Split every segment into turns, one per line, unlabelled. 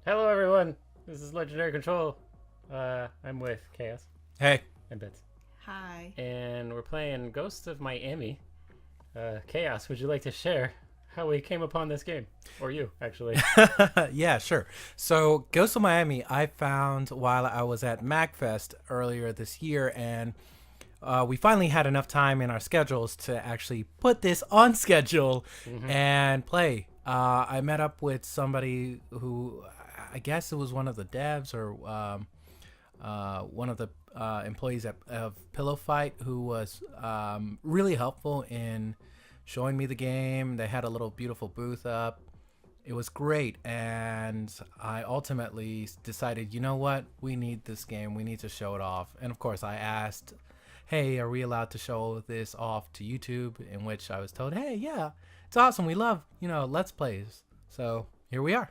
Hello, everyone. This is Legendary Control. I'm with Chaos
Hey.
and Bits,
Hi.
and we're playing Ghost of Miami. Chaos, would you like to share how we came upon this game, or you actually?
Yeah, sure. So, Ghost of Miami, I found while I was at MagFest earlier this year, and we finally had enough time in our schedules to actually put this on schedule and play. I met up with somebody who I guess it was one of the devs or one of the employees of Pillow Fight who was really helpful in showing me the game. They had a little beautiful booth up. It was great, and I ultimately decided, you know what? We need this game. We need to show it off. And of course, I asked, hey, are we allowed to show this off to YouTube? In which I was told, hey, yeah, it's awesome. We love, Let's Plays. So here we are.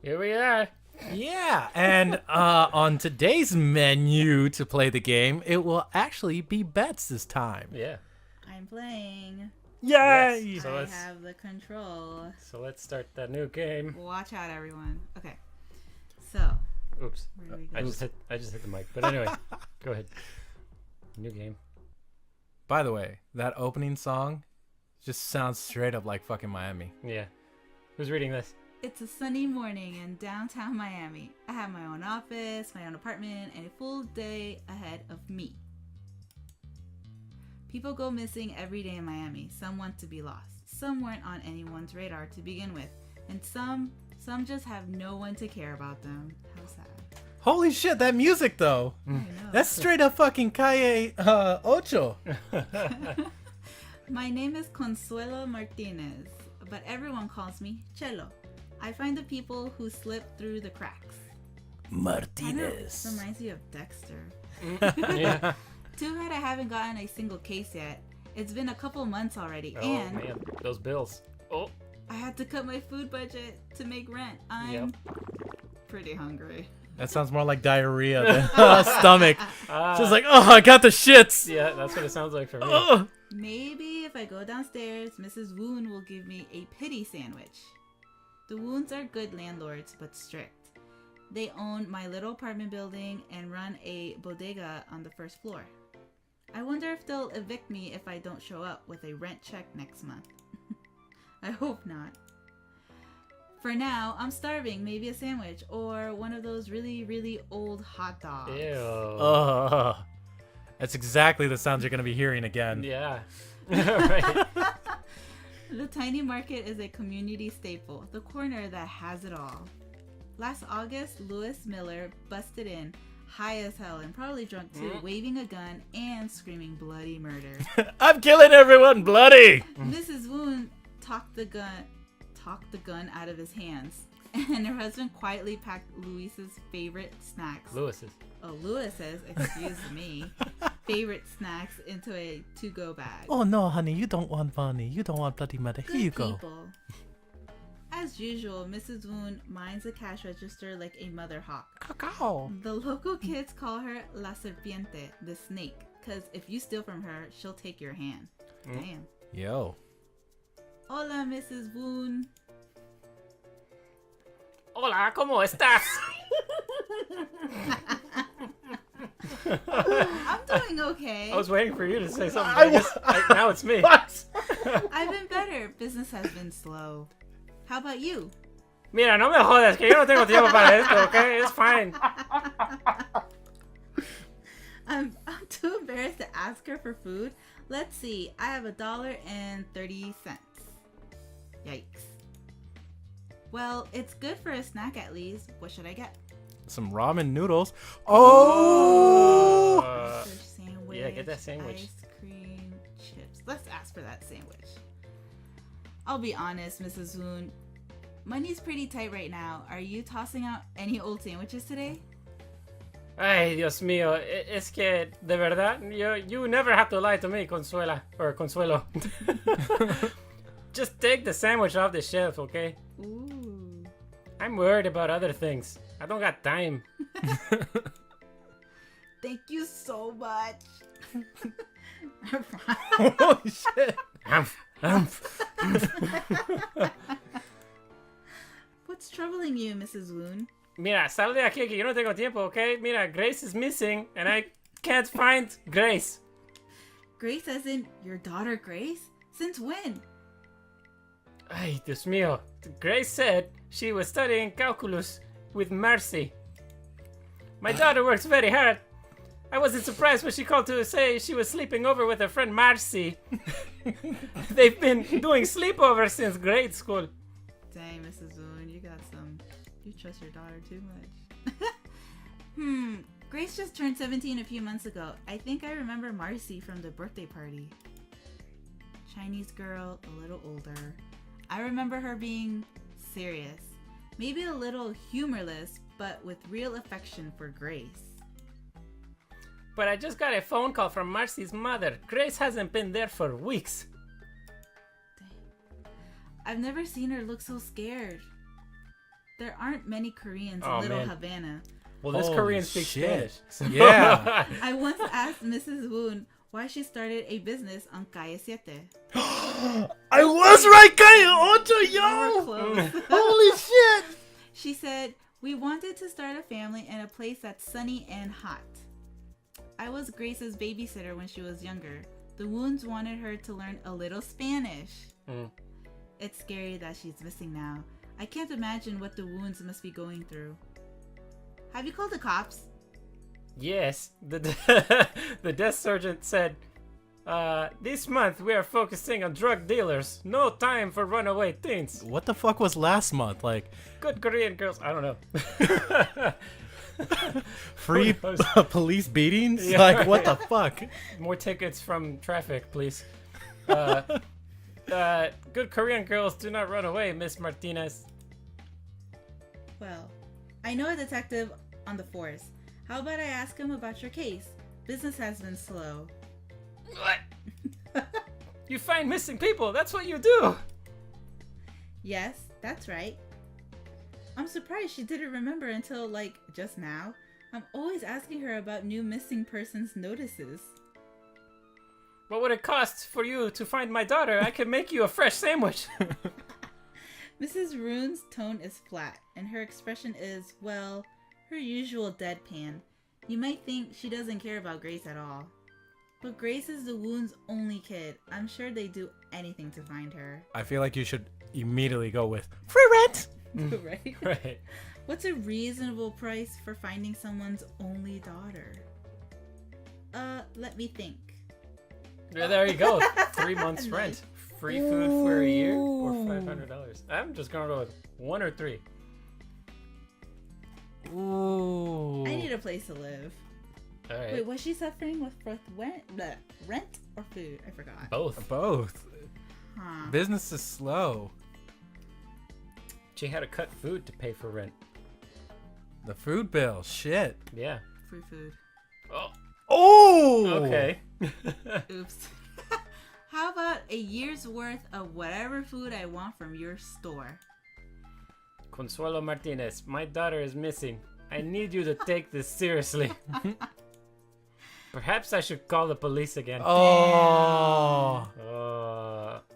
Here we are.
Yeah, and on today's menu to play the game, it will actually be bets this time.
Yeah.
I'm playing.
Yay!
Yes. So
I
let's
have the control.
start that new game.
Watch out, everyone. Okay. So,
Oops.
where do we
I
go?
just hit the mic. But anyway, go ahead. New game.
By the way, that opening song just sounds straight up like fucking Miami.
Yeah. Who's reading this?
It's a sunny morning in downtown Miami. I have my own office, my own apartment, and a full day ahead of me. People go missing every day in Miami. Some want to be lost. Some weren't on anyone's radar to begin with. And some just have no one to care about them. How sad.
Holy shit, that music though.
I know.
That's straight up fucking Calle Ocho.
My name is Consuelo Martinez, but everyone calls me Chelo. I find the people who slip through the cracks. I know,
Martinez.
reminds you of Dexter.
Yeah.
Too bad I haven't gotten a single case yet. It's been a couple months already,
Oh
and
man, those bills. Oh.
I had to cut my food budget to make rent. I'm pretty hungry.
That sounds more like diarrhea than stomach.
Ah.
Just like, oh, I got the shits.
Yeah, that's what it sounds like for me.
Ugh.
Maybe if I go downstairs, Mrs. Woon will give me a pity sandwich. The Woons are good landlords, but strict. They own my little apartment building and run a bodega on the first floor. I wonder if they'll evict me if I don't show up with a rent check next month. I hope not. For now, I'm starving. Maybe a sandwich or one of those really, really old hot dogs.
Ew.
Ugh. That's exactly the sounds you're going to be hearing again.
Yeah. Right.
The tiny market is a community staple, the corner that has it all. Last August, Lewis Miller busted in, high as hell and probably drunk too, waving a gun and screaming bloody murder.
I'm killing everyone bloody.
Mrs. Woon talked the gun out of his hands, and her husband quietly packed Louis's favorite snacks.
Lewis's.
Lewis's, excuse me, favorite snacks into a to-go bag.
Oh no, honey, you don't want money. You don't want bloody murder. Here
Good
you go.
people. As usual, Mrs. Woon minds the cash register like a mother hawk.
Cacao.
The local kids call her La Serpiente, the snake, because if you steal from her, she'll take your hand. Damn.
Yo.
Hola, Mrs. Woon.
Hola, ¿cómo estás?
I'm doing okay.
I was waiting for you to say something. I guess now it's me.
I've been better. Business has been slow. How about you?
Mira, no me jodas, que yo no tengo tiempo para esto, okay? It's fine.
I'm too embarrassed to ask her for food. Let's see. I have $1.30. Yikes. Well, it's good for a snack at least. What should I get?
Some ramen noodles. Oh.
Fish sandwich.
yeah, get that sandwich.
Ice cream, chips. Let's ask for that sandwich. I'll be honest, Mrs. Woon. Money's pretty tight right now. Are you tossing out any old sandwiches today?
Ay, Dios mío. Es que, de verdad, you never have to lie to me, Consuela. Or Consuelo. Just take the sandwich off the shelf, okay?
Ooh.
I'm worried about other things. I don't got time.
Thank you so much.
Holy shit.
What's troubling you, Mrs. Woon?
Mira, sal de aquí que yo no tengo tiempo, okay? Mira, Grace is missing and I can't find Grace.
Grace as in your daughter Grace? Since when?
Ay, Dios mío. Grace said she was studying calculus with Marcy. My daughter works very hard. I wasn't surprised when she called to say she was sleeping over with her friend Marcy. They've been doing sleepovers since grade school.
Dang, Mrs. Woon, you got some. You trust your daughter too much. Grace just turned 17 a few months ago. I think I remember Marcy from the birthday party. Chinese girl, a little older. I remember her being serious. Maybe a little humorless, but with real affection for Grace.
But I just got a phone call from Marcy's mother. Grace hasn't been there for weeks.
I've never seen her look so scared. There aren't many Koreans
Oh,
in Little
man.
Havana.
Well, this
Holy
Korean speaks
shit.
Spanish. so-
Yeah.
I once asked Mrs. Woon why she started a business on Calle Siete.
I was right, Calle Ocho,
We were
yo!
close.
Holy shit!
She said, "We wanted to start a family in a place that's sunny and hot." I was Grace's babysitter when she was younger. The Woons wanted her to learn a little Spanish.
Mm.
It's scary that she's missing now. I can't imagine what the Woons must be going through. Have you called the cops?
Yes, the the desk sergeant said, this month we are focusing on drug dealers. No time for runaway teens.
What the fuck was last month? Like,
Good Korean girls. I don't know.
free
Who knows?
police beatings?
Yeah.
Like, what the fuck?
More tickets from traffic, please. Good Korean girls do not run away, Miss Martinez.
Well, I know a detective on the force. How about I ask him about your case? Business has been slow.
What? You find missing people. That's what you do.
Yes, that's right. I'm surprised she didn't remember until, like, just now. I'm always asking her about new missing persons notices.
What would it cost for you to find my daughter? I could make you a fresh sandwich.
Mrs. Rune's tone is flat, and her expression is, well, her usual deadpan. You might think she doesn't care about Grace at all. But Grace is the Woon's only kid. I'm sure they'd do anything to find her.
I feel like you should immediately go with free rent!
Right?
Right.
What's a reasonable price for finding someone's only daughter? Let me think.
Yeah, there you go. 3 months
Nice.
rent. Free food for a year or
Ooh.
$500. I'm just gonna go with 1 or 3.
Ooh.
I need a place to live.
All right.
Wait, was she suffering with rent or food? I forgot.
Both.
Both.
Huh.
Business is slow.
She had to cut food to pay for rent.
The food bill, shit.
Yeah.
Free food.
Oh.
Oh!
Okay.
Oops. How about a year's worth of whatever food I want from your store?
Consuelo Martinez, my daughter is missing. I need you to take this seriously. Perhaps I should call the police again.
Oh.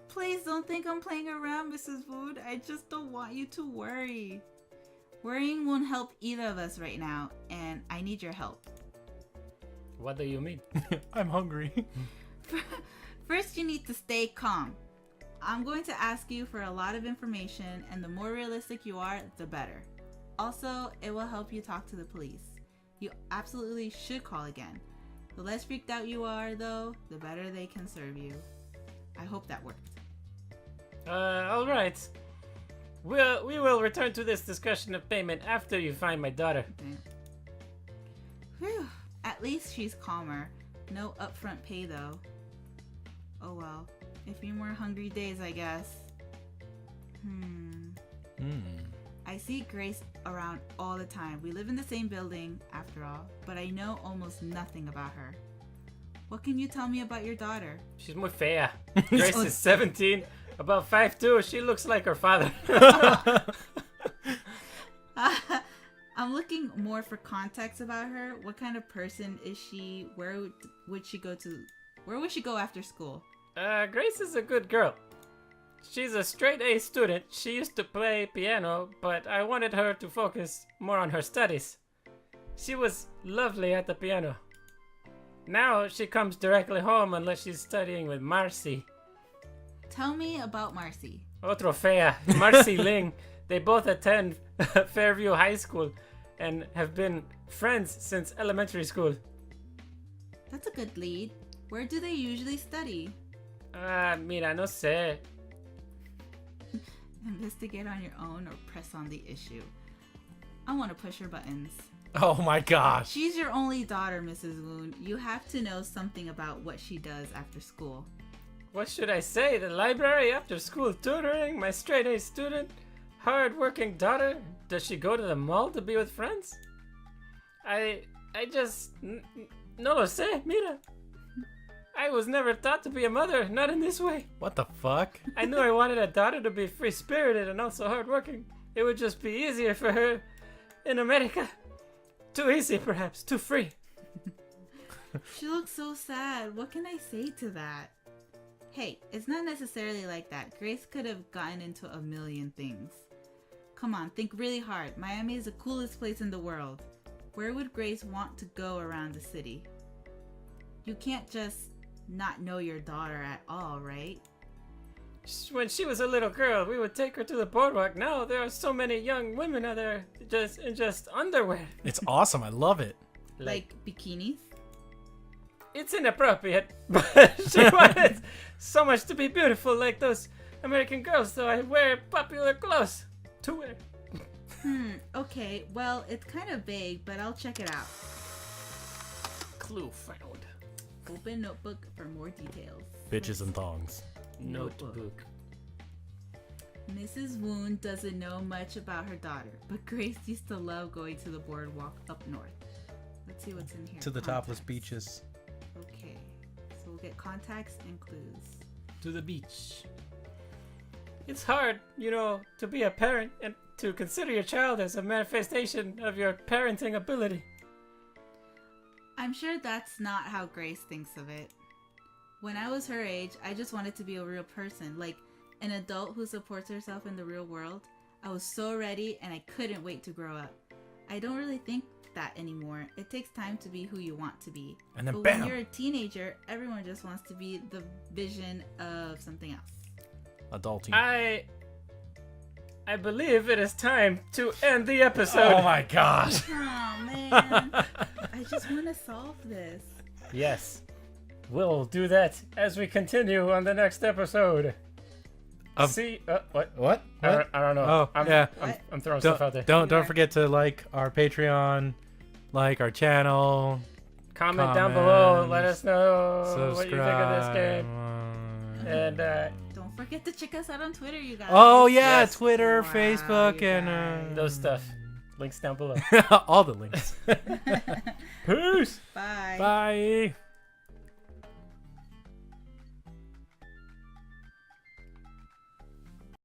Please don't think I'm playing around, Mrs. Wood. I just don't want you to worry. Worrying won't help either of us right now, and I need your help.
What do you mean?
I'm hungry.
First, you need to stay calm. I'm going to ask you for a lot of information, and the more realistic you are, the better. Also, it will help you talk to the police. You absolutely should call again. The less freaked out you are, though, the better they can serve you. I hope that worked.
All right. We will return to this discussion of payment after you find my daughter.
Damn. Whew. At least she's calmer. No upfront pay, though. Oh well. A few more hungry days, I guess. I see Grace around all the time. We live in the same building, after all, but I know almost nothing about her. What can you tell me about your daughter?
She's muy fea. Grace is 17, about 5'2". She looks like her father.
I'm looking more for context about her. What kind of person is she? Where would she go after school?
Grace is a good girl. She's a straight A student. She used to play piano, but I wanted her to focus more on her studies. She was lovely at the piano. Now she comes directly home unless she's studying with Marcy.
Tell me about Marcy.
Otro fea. Marcy Ling. They both attend Fairview High School and have been friends since elementary school.
That's a good lead. Where do they usually study?
Mira, no sé.
Investigate on your own or press on the issue. I want to push her buttons.
Oh my gosh.
She's your only daughter, Mrs. Woon. You have to know something about what she does after school.
What should I say? The library, after school tutoring, my straight A student, hard-working daughter? Does she go to the mall to be with friends? I just... No lo sé, mira. I was never taught to be a mother, not in this way.
What the fuck?
I knew I wanted a daughter to be free-spirited and also hard-working. It would just be easier for her in America. Too easy, perhaps. Too free.
She looks so sad. What can I say to that? Hey, it's not necessarily like that. Grace could have gotten into a million things. Come on, think really hard. Miami is the coolest place in the world. Where would Grace want to go around the city? You can't just not know your daughter at all, right?
When she was a little girl, we would take her to the boardwalk. Now there are so many young women out there just in underwear.
It's awesome. I love it.
Like bikinis?
It's inappropriate, but she wanted so much to be beautiful like those American girls, so I wear popular clothes to wear.
Okay. Well, it's kind of vague, but I'll check it out.
Clue found.
Open notebook for more details.
Bitches and thongs.
Notebook.
Mrs. Woon doesn't know much about her daughter, but Grace used to love going to the boardwalk up north. Let's see what's in here.
To the topless
Contacts.
beaches.
Okay, so we'll get contacts and clues.
To the beach. It's hard, to be a parent and to consider your child as a manifestation of your parenting ability.
I'm sure that's not how Grace thinks of it. When I was her age, I just wanted to be a real person, like an adult who supports herself in the real world. I was so ready and I couldn't wait to grow up. I don't really think that anymore. It takes time to be who you want to be.
And then
but
bam!
when you're a teenager, everyone just wants to be the vision of something else.
Adulting.
I believe it is time to end the episode.
Oh my gosh.
Oh man, I just want to solve this.
Yes. We'll do that as we continue on the next episode. See, what?
What?
I don't know.
Oh, yeah.
I'm throwing stuff out there.
Don't forget to like our Patreon, like our channel,
Comment down below. Let
comments,
us know
subscribe.
what you think of this game. And
Don't forget to check us out on Twitter, you guys.
Oh yeah,
Yes.
Twitter,
Wow,
Facebook,
you
and
those stuff. Links down below.
all the links.
Peace.
Bye.
Bye.